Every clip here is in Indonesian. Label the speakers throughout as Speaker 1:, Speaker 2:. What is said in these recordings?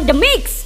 Speaker 1: the mix.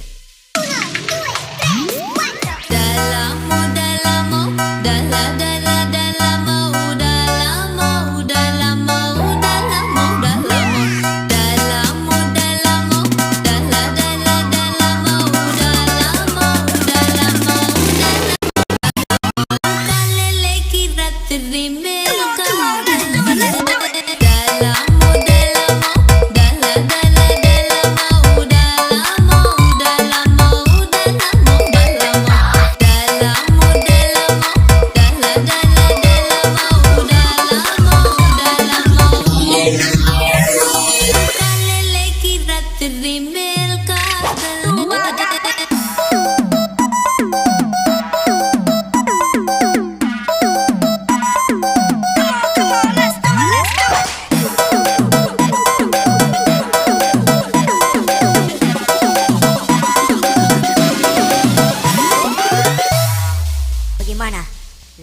Speaker 2: Bagaimana?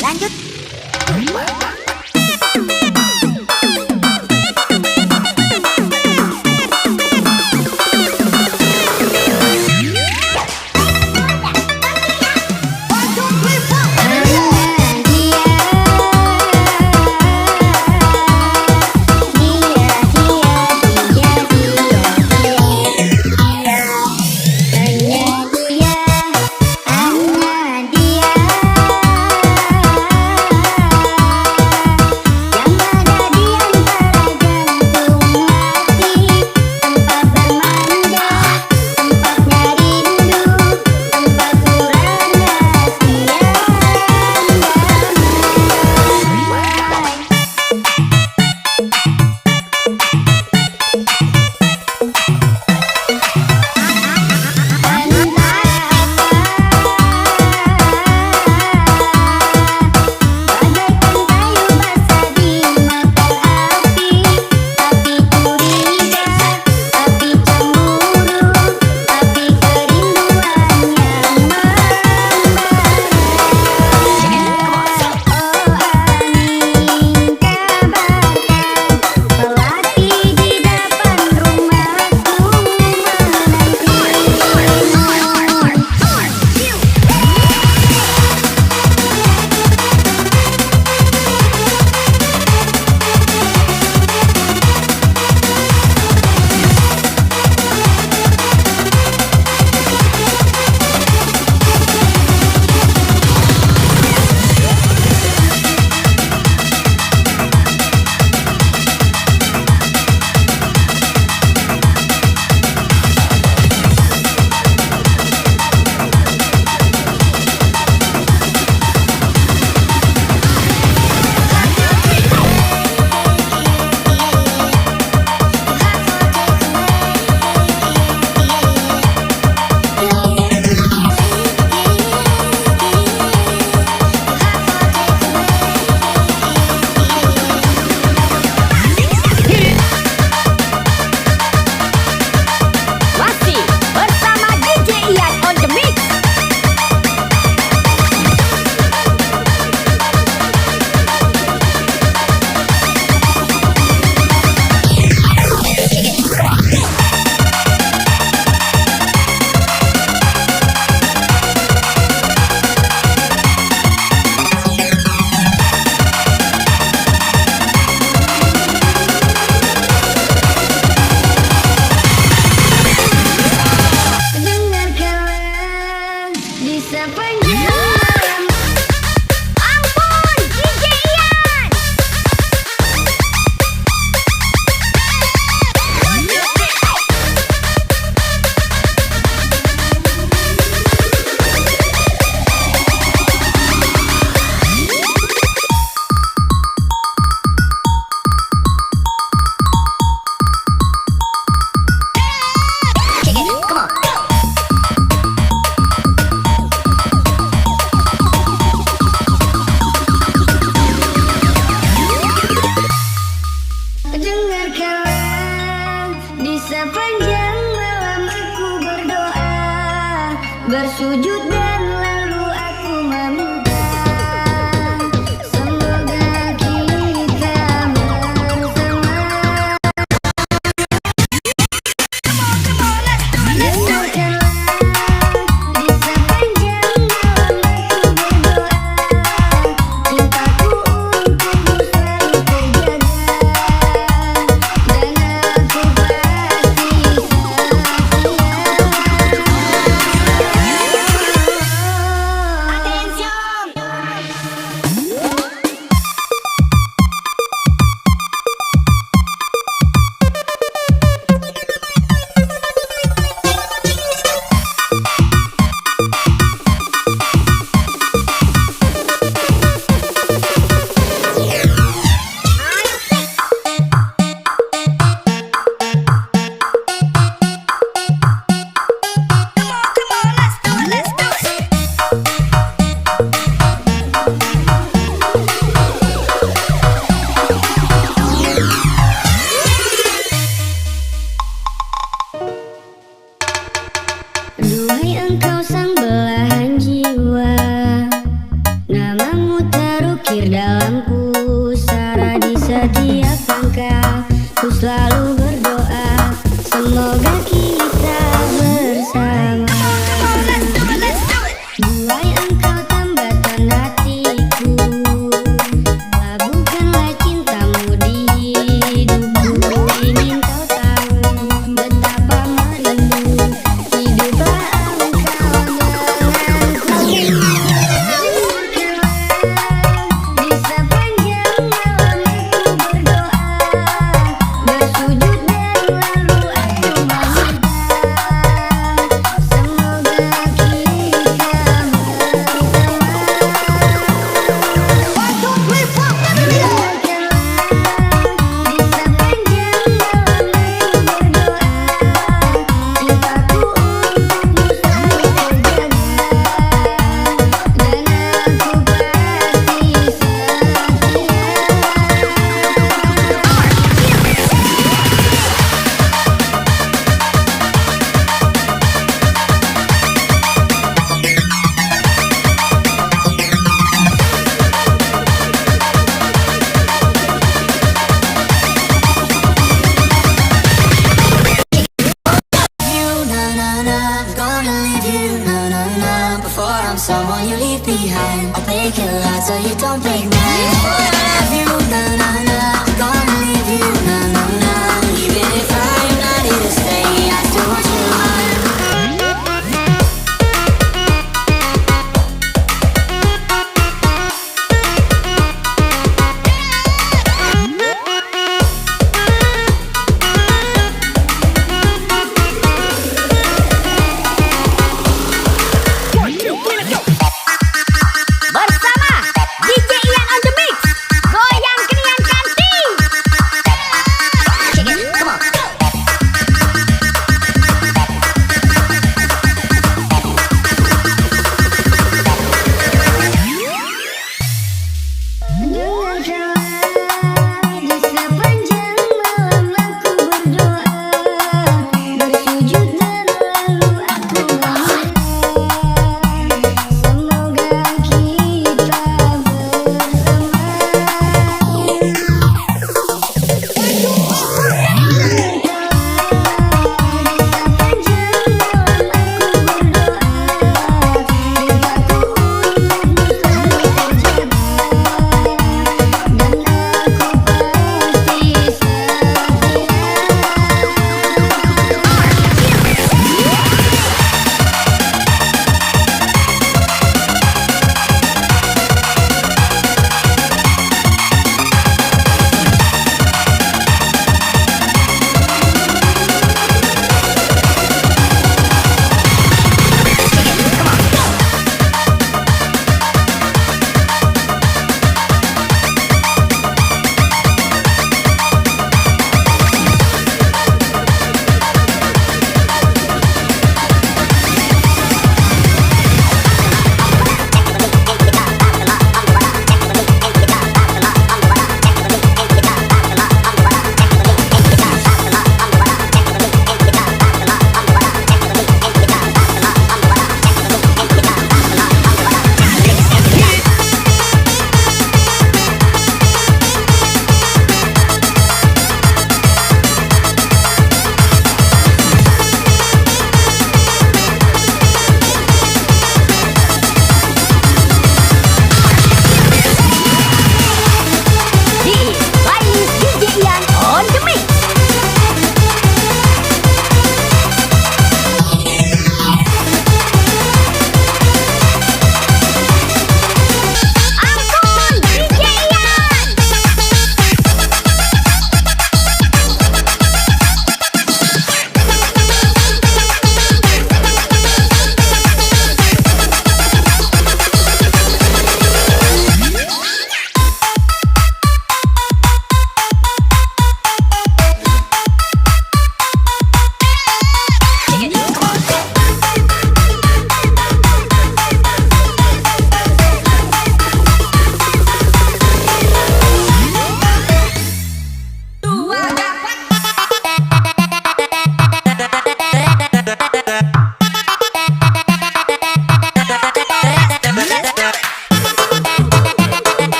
Speaker 2: Lanjut.
Speaker 3: Sepanjang malam aku berdoa, bersujud dan lalu aku meminta, semoga kita bersama. Dengarkan
Speaker 1: one you leave behind. I'll break your heart so you don't break mine. I love you, na na na. Gonna leave you, na na na. Even if I'm not here to stay, I still want you.
Speaker 2: Bersama DJ Iyan on the mix.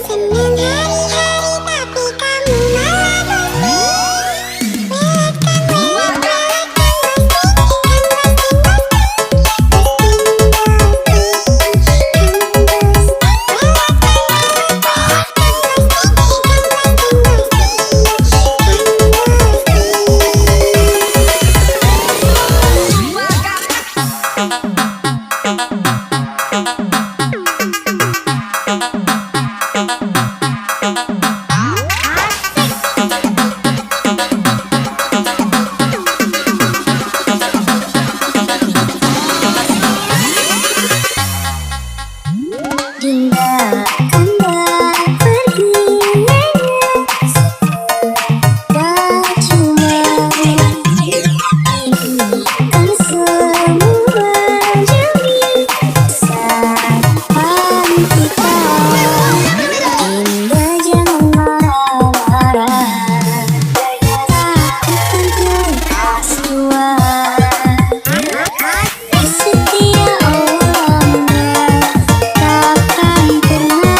Speaker 3: senang hari-hari tapi kamu malah pergi. Lewatkan lewat tinggalkan pergi tak cuma kan semua demi kesabaran kita. Dinda jangan marah-marah, takkan terkasuah. Setia orangnya takkan pernah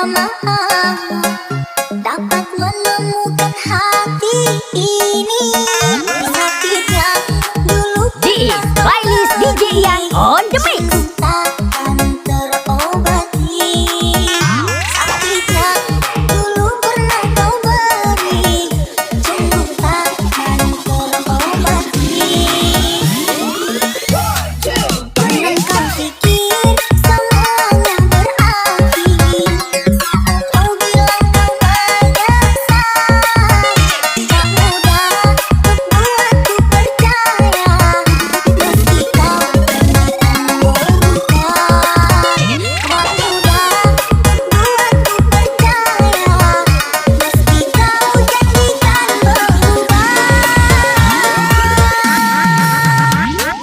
Speaker 3: bersamamu dapat menemukan hati ini. Sakitnya dulu
Speaker 2: This is playlist DJ Iyan on the mix.
Speaker 3: takkan terobati. Sakitnya dulu pernah kau beri, sungguh takkan terobati. Jangan kau pikir semuanya berakhir. Kau bilang kau menyesal. Tak mudah untuk buatku percaya, meski kau benar berubah. Tak mudah untuk buatku percaya, meski kau janjikan berubah.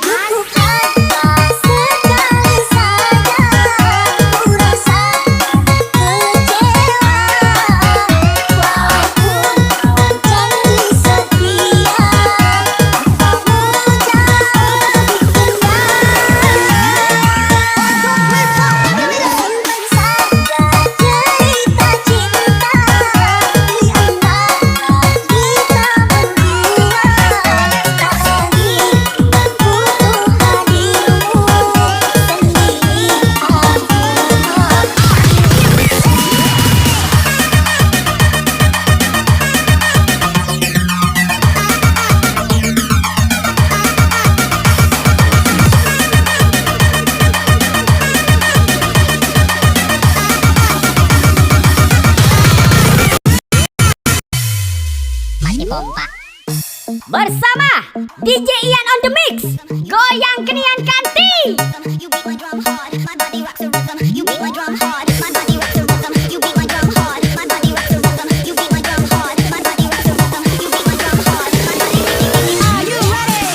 Speaker 3: Cukup kata sekali saja ku rasakan kecewa. Walaupun kau janji setia, kamu jauh lebih indah. Simpan saja cerita cinta di antara kita berdua. Tak lagi butuh hadirmu, sendiri aku
Speaker 2: Bersama DJ Iyan on the mix. Goyang kenian kanti.
Speaker 1: You beat my drum hard, my body rocks the rhythm. You beat my drum hard, my body rocks the rhythm. You beat my drum hard, my body rocks the rhythm. You beat my drum hard, my body rocks the rhythm. You beat my drum hard, my body. Are you ready?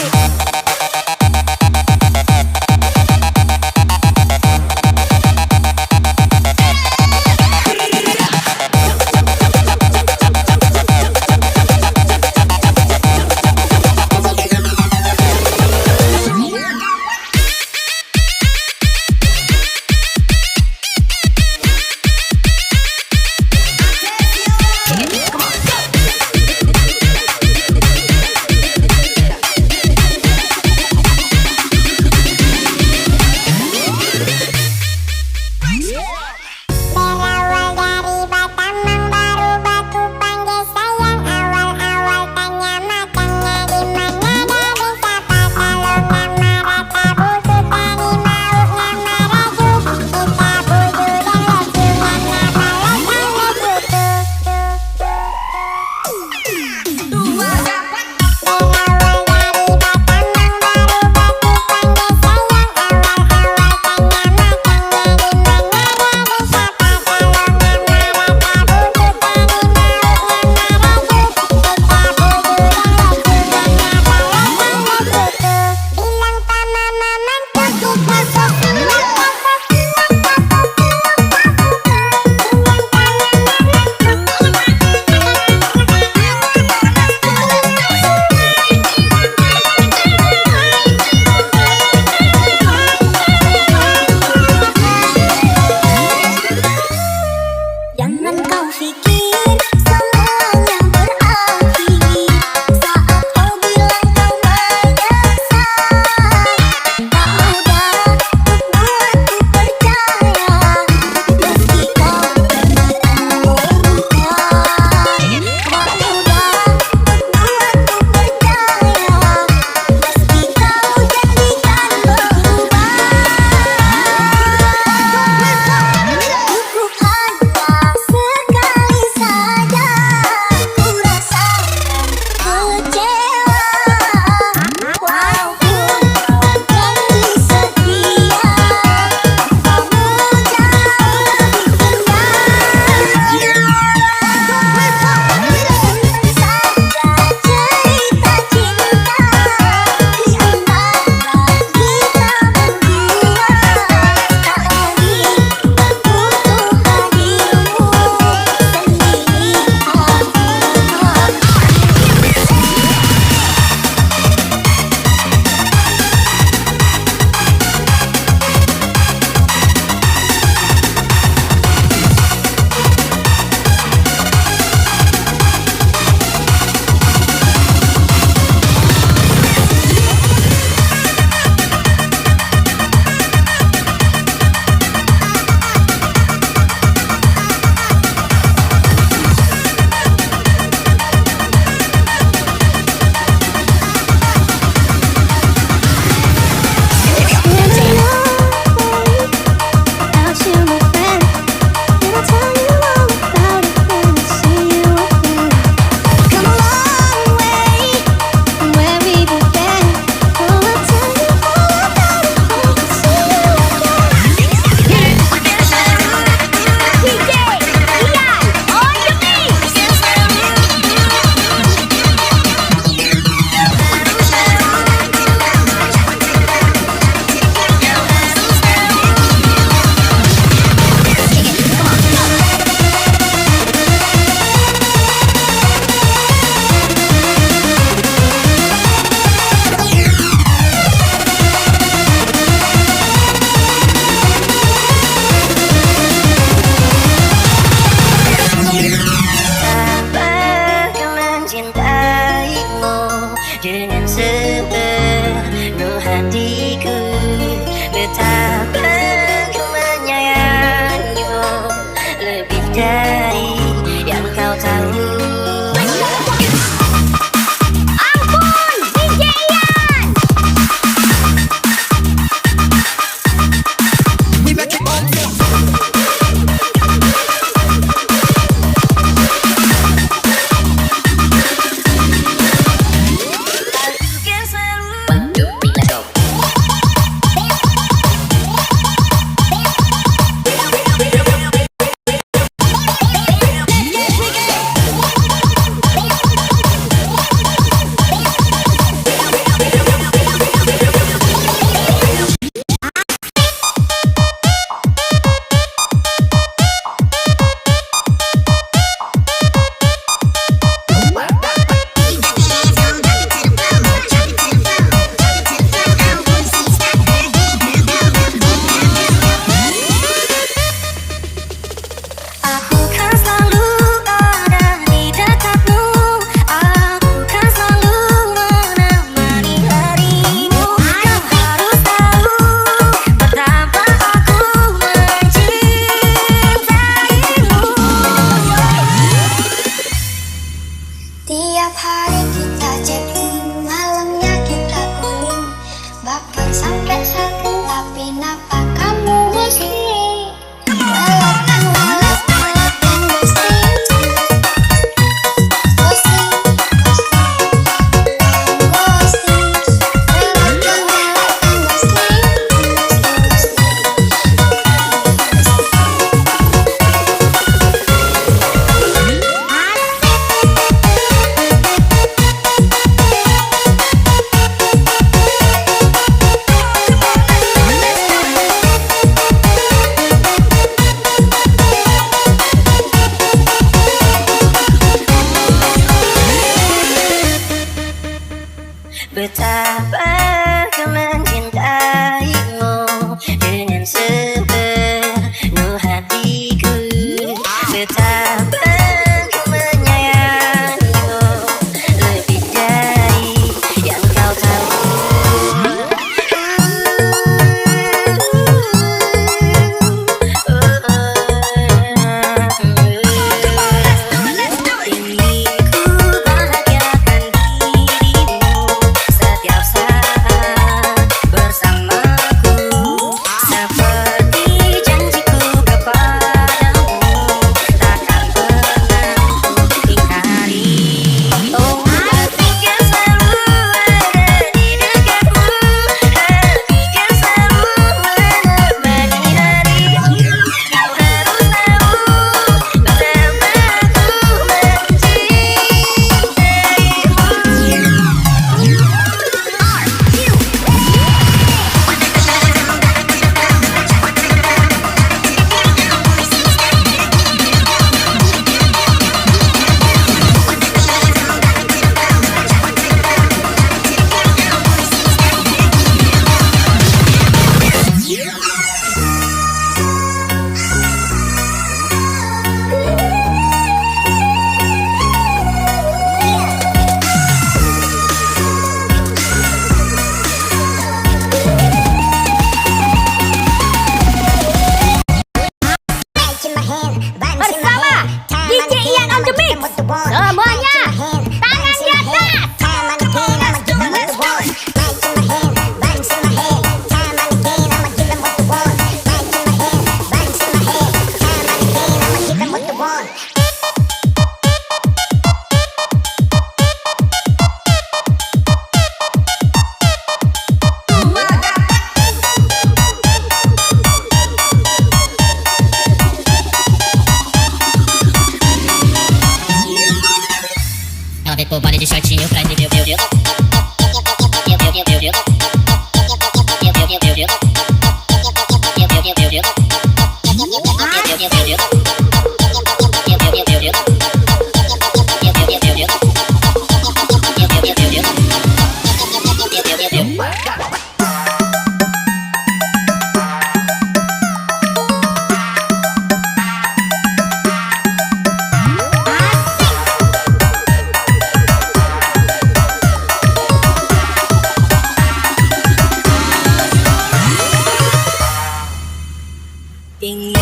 Speaker 3: Ingin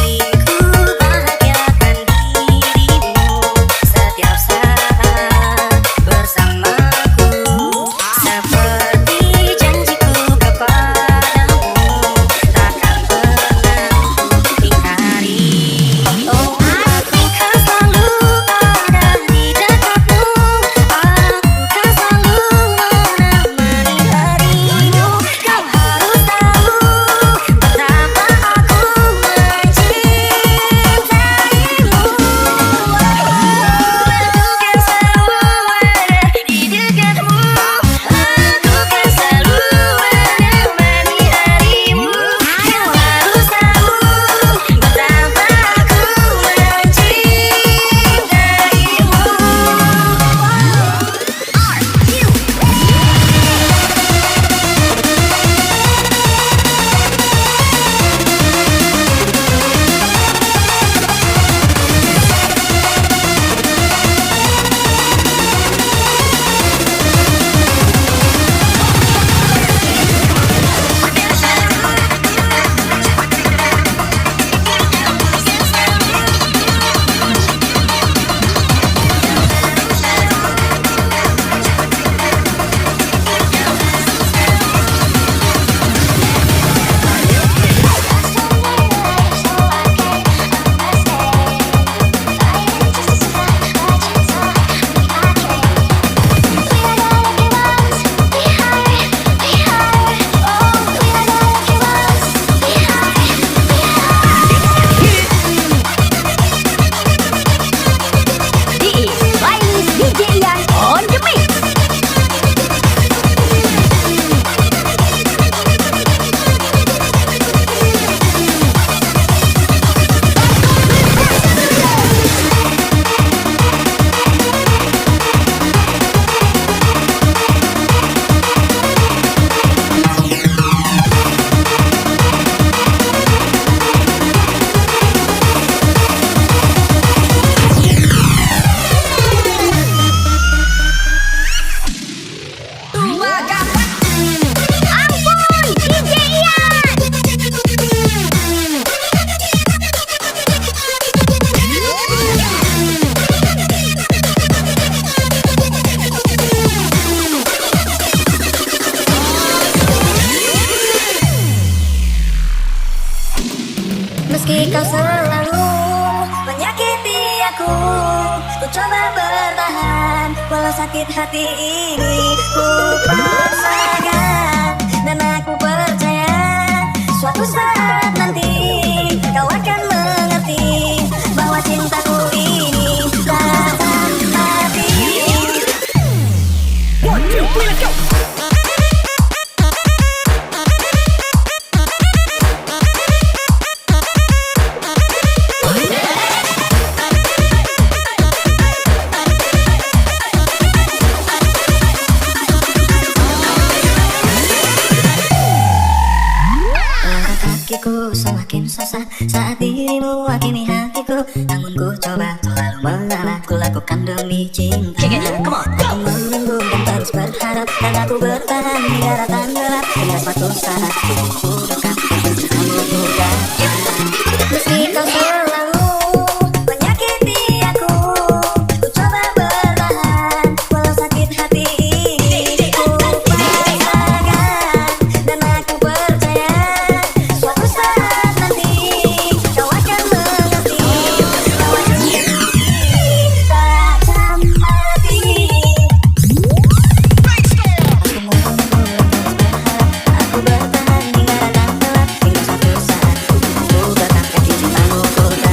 Speaker 3: ku bahagiakan dirimu setiap saat bersamaku, seperti janjiku kepadamu, takkan pernah ingkari. Oh, aku kan selalu ada di dekatmu, aku kan selalu menemani harimu. Kau harus tahu betapa aku mencintaimu. Aku kan selalu ada di dekatmu, aku kan selalu menemani harimu. Kau harus tahu betapa aku
Speaker 2: This is playlist DJ Iyan on the mix. Ampun, DJ Iyan.
Speaker 3: Meski kau selalu menyakiti aku, ku coba bertahan. Walau sakit hati ini ku paksakan, dan aku percaya suatu saat nanti kau akan mengerti bahwa cintaku ini takkan mati.
Speaker 2: One, two, three, let's go.
Speaker 3: Langkah kakiku semakin susah saat dirimu wakili hatiku, namun ku coba selalu mengalah, ku lakukan demi cinta. Aku menunggu dan terus berharap, dan aku bertahan hingga datang gelap, hingga suatu saat ku dekat dan bersamamu ku dapat. Meski kau selalu menyakiti aku, ku coba bertahan. Walau sakit hati ini ku paksakan, dan aku percaya suatu saat nanti kau akan mengerti bahwa cinta takkan mati. Aku bertahan hingga datang gelap, hingga suatu saat ku dekat dan cintamu ku dapat.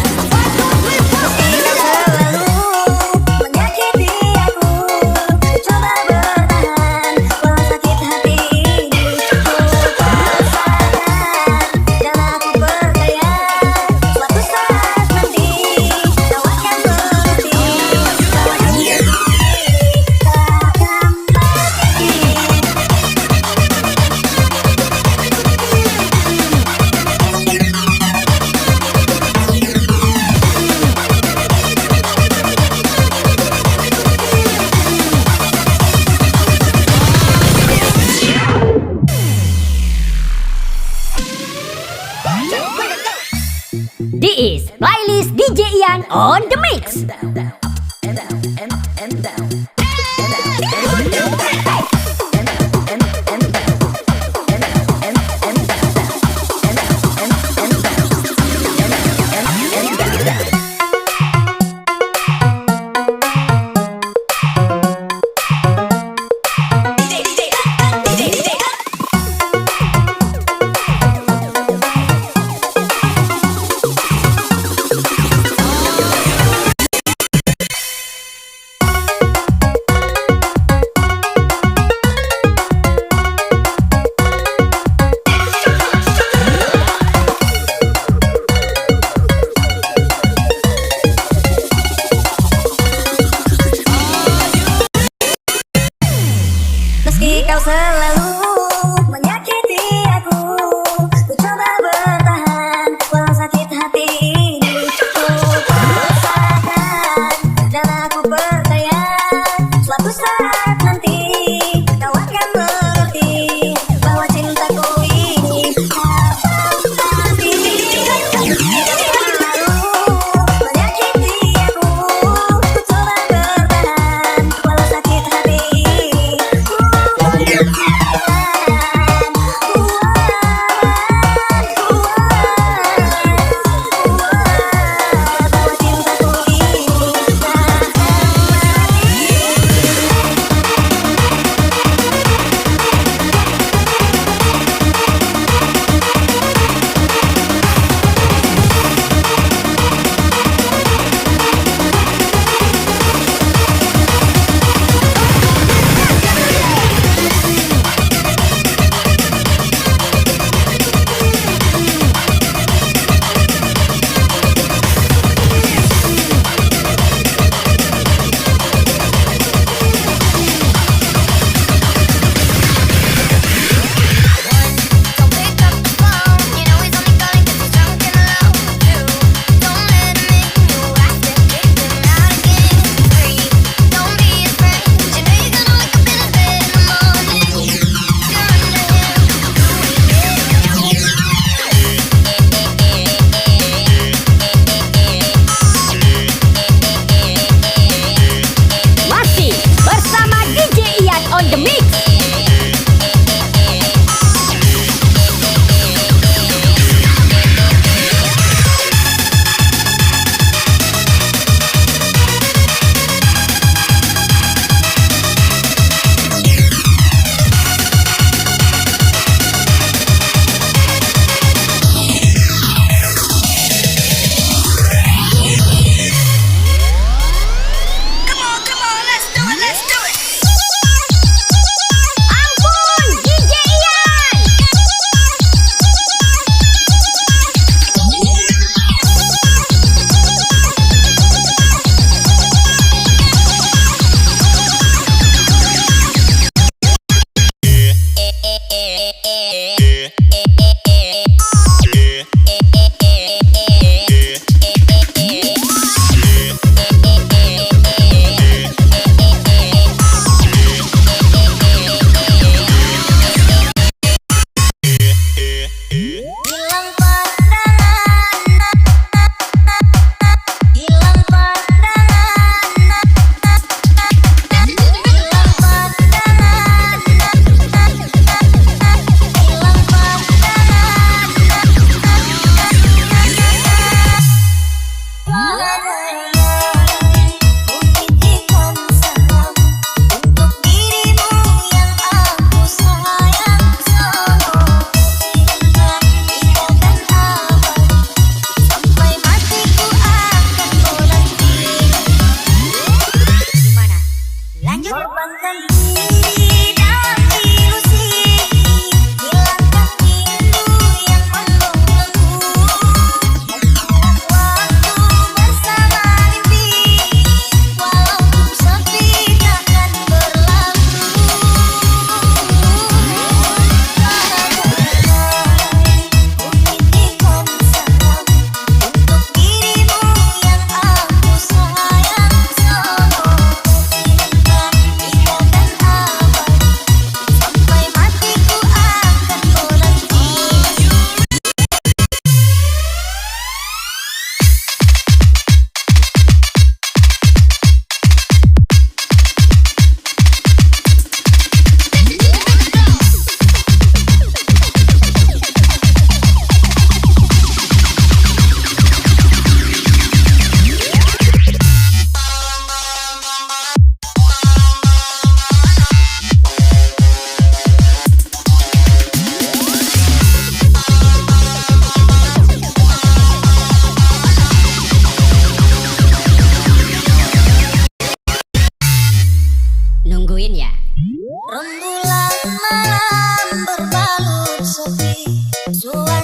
Speaker 2: is playlist DJ Iyan on the mix.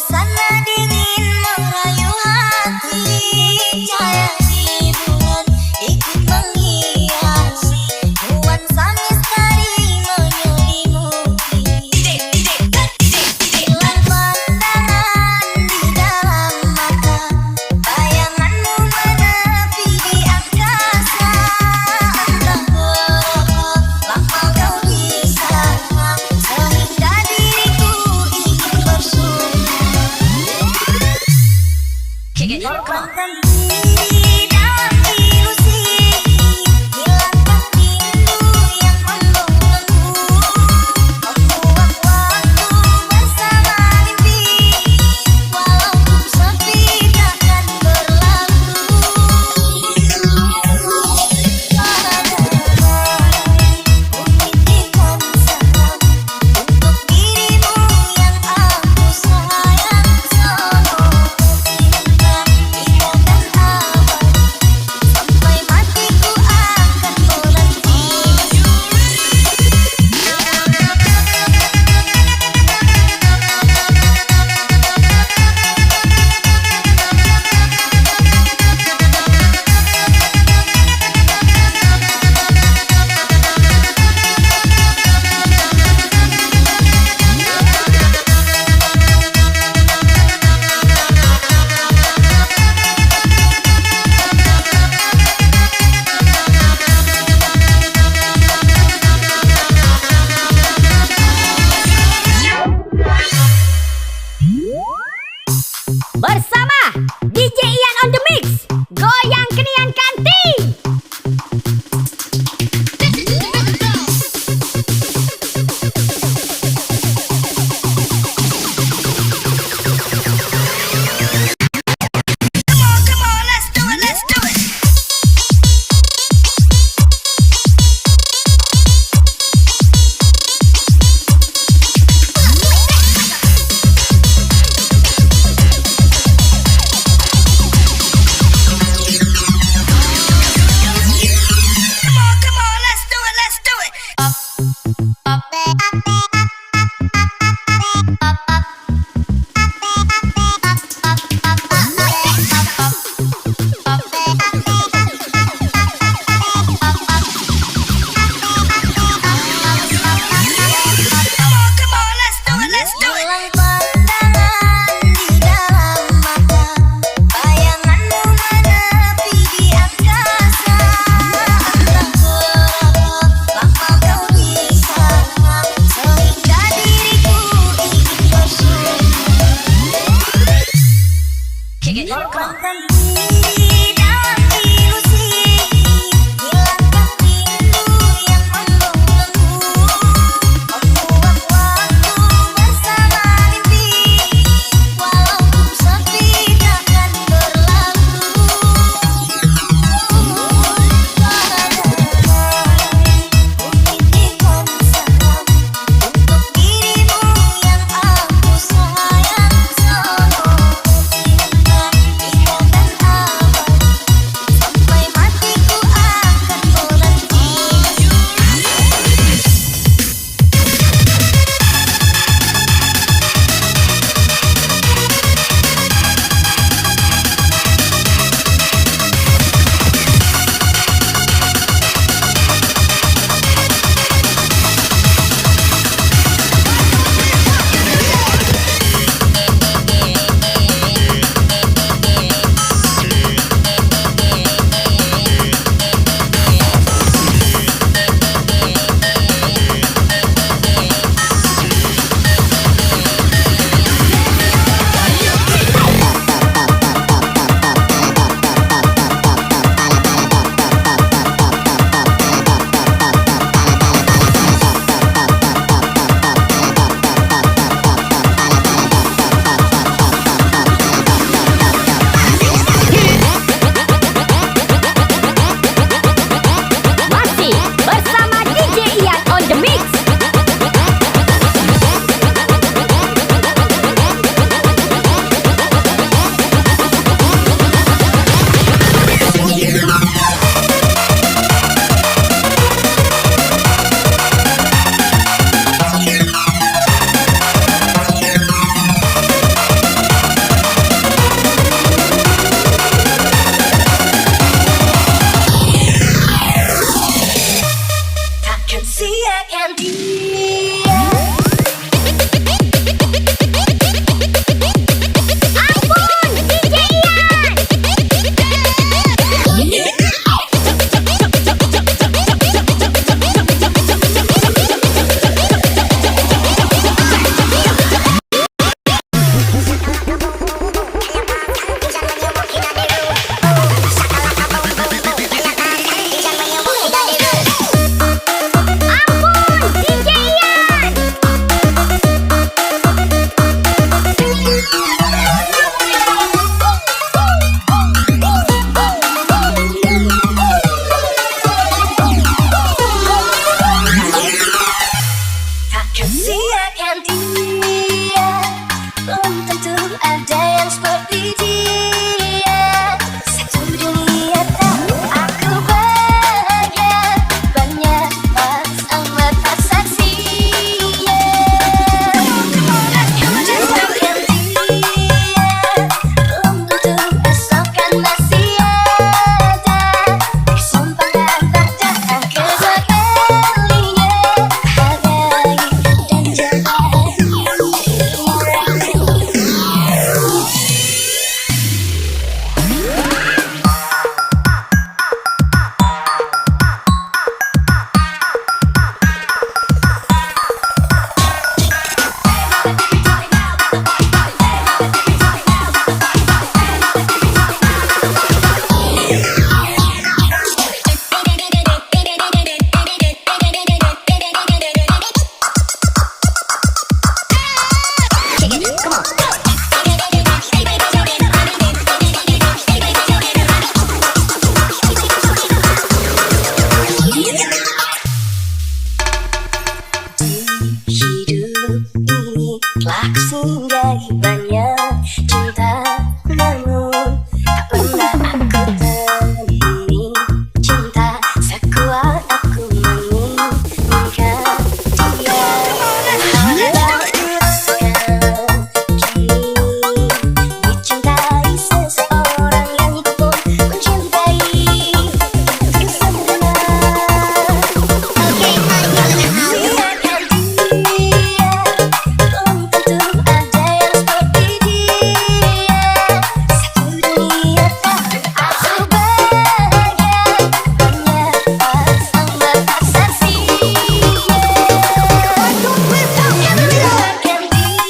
Speaker 3: Suasana dingin merayu hati, cahaya di bulan ikut menghiasi, nuansa misteri menyelimuti. Hilang pandangan di dalam mata, bayanganmu menepi di angkasa. Entah berapa lama kau di sana, sehingga diriku ingin bersungguh. Korbankan diri dalam ilusi, hilangkan rindu yang membelenggu, membuang waktu bersama mimpi, walaupun sepi takkan berlalu. Menitipkan salam untuk dirimu yang aku sayang. Semoga cinta ikatan abadi, sampai matiku akan menanti.
Speaker 2: Bersama DJ Iyan on the mix, goyang kenian kanti.
Speaker 3: Come on, let's do it, let's do it. Come on, let's do it, let's do it. Come on, let's do it, let's do it. Hilang pandangan di dalam mata, bayanganmu menepi di angkasa. Entah berapa lama kau di sana, sehingga diriku ingin bersungguh. Korbankan diri dalam ilusi, hilangkan rindu yang membelenggu, membuang waktu bersama mimpi, walaupun sepi takkan berlalu. Menitipkan salam untuk dirimu yang aku sayang. Semoga cinta ikatan singgahi banyak cinta, namun tak pernah aku temui cinta sekuat aku menginginkan dia. Hanya ku rasakan kini dicintai seseorang yang ku pun mencintai. Kesempatan silahkan dia, belum tentu ada yang seperti dia. Satu dunia tak aku bahagia, hanya pasang mata saksinya. Silahkan dia,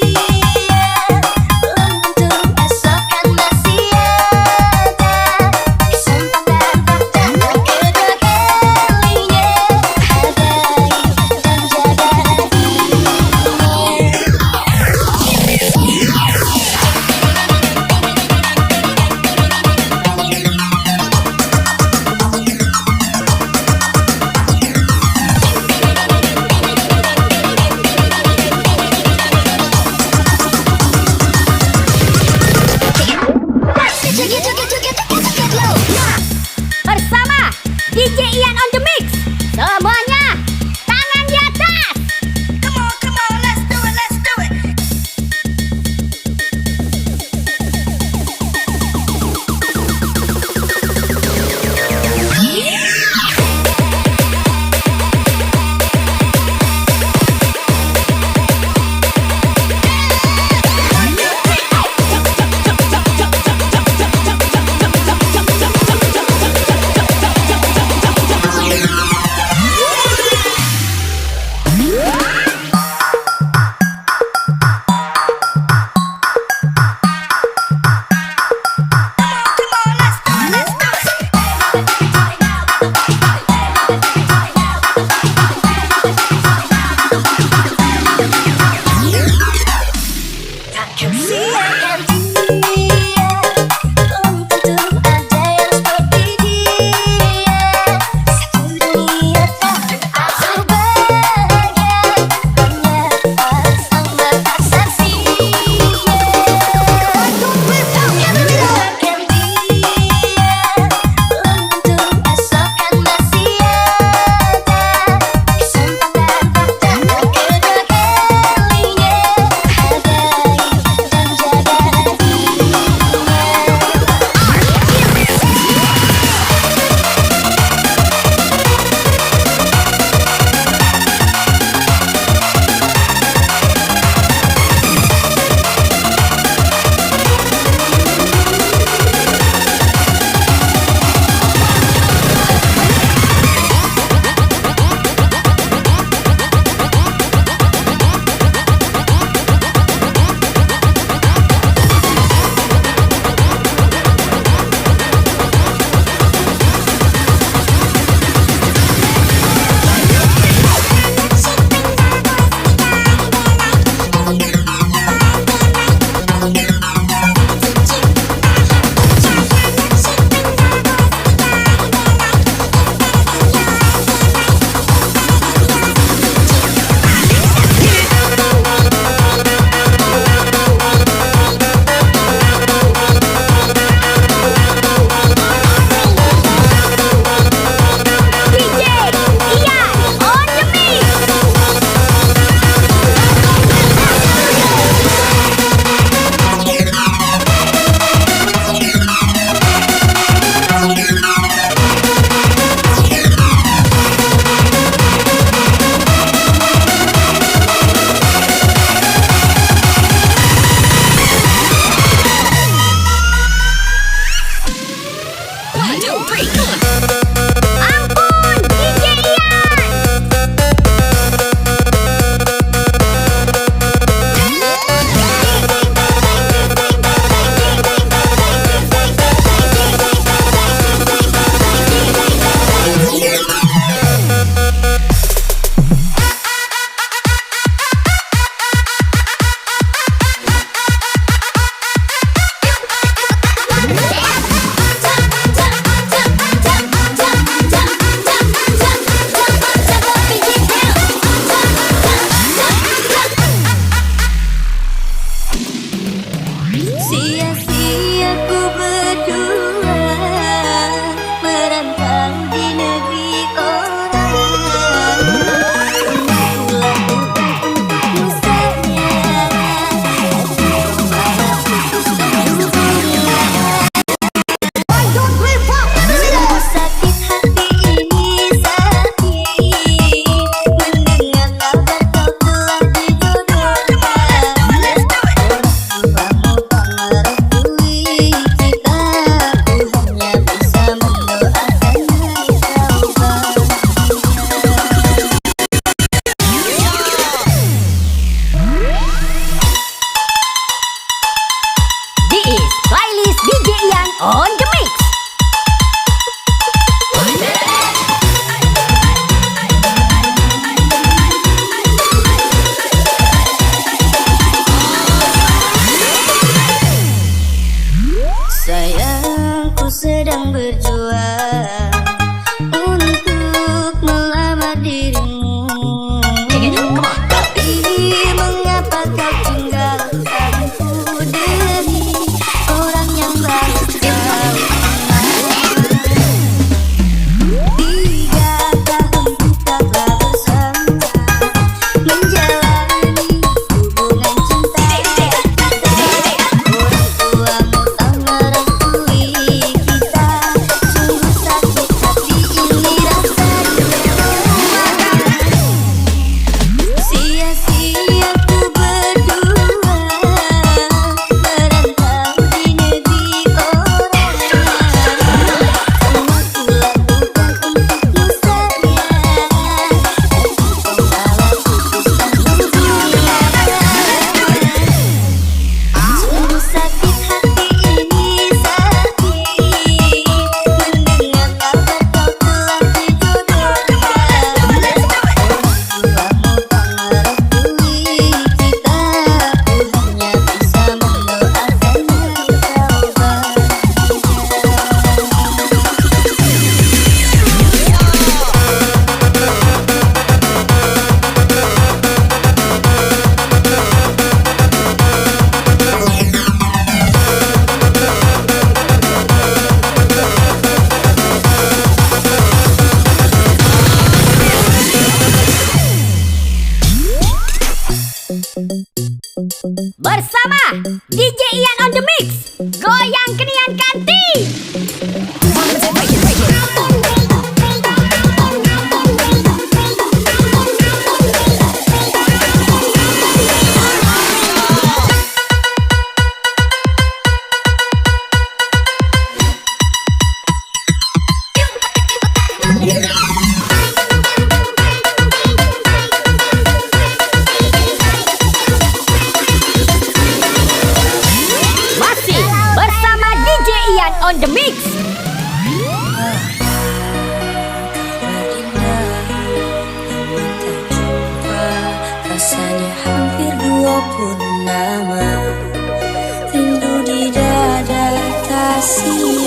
Speaker 3: belum tentu esok kan masih ada. Kesempatan pada kedua kalinya, hargai dan jaga
Speaker 2: Bersama DJ Iyan on the mix. Semuanya tangan di atas.
Speaker 1: Come on, let's do it, let's do it. Silahkan dia, belum tentu ada yang seperti dia. Satu dunia tak aku bahagia, hanya pasang mata saksinya. Silahkan dia, belum tentu esok kan masih ada. Kesempatan pada kedua kalinya, hargai dan jaga
Speaker 2: DJ Iyan on the mix.
Speaker 3: aku berdua merantau di negeri orang. Aku lakukan untukmu sayang, sungguh sakit hati ini sakit mendengar kabar kau telah dijodohkan. Orang tuamu tak merestui kita, ku hanya bisa mendoakan engkau bahagia.
Speaker 2: This playlist DJ Iyan on the mix.
Speaker 3: Sayangku sedang berjuang untuk melamar dirimu, tapi mengapa kau tinggalkanku demi orang yang baru kau kenal? 3 tahun kita telah bersama menjalani hubungan cinta. Orang tuamu tak merestui kita, sungguh sakit hati ini rasanya. Sia-sia ku berdua merantau di negeri orang. Semua ku lakukan untukmu sayang, tapi kau malah putuskan hubungan. Sungguh sakit hati ini sakit mendengar kabar kau telah dijodohkan. Orang tuamu tak merestui kita, ku hanya bisa mendoakan engkau
Speaker 2: Bersama DJ Iyan on the mix. Goyang kenian kanti. Masih bersama DJ Iyan on the mix.
Speaker 3: Terindah kita jumpa, rasanya hampir 20 nama. Rindu di dada tak sia.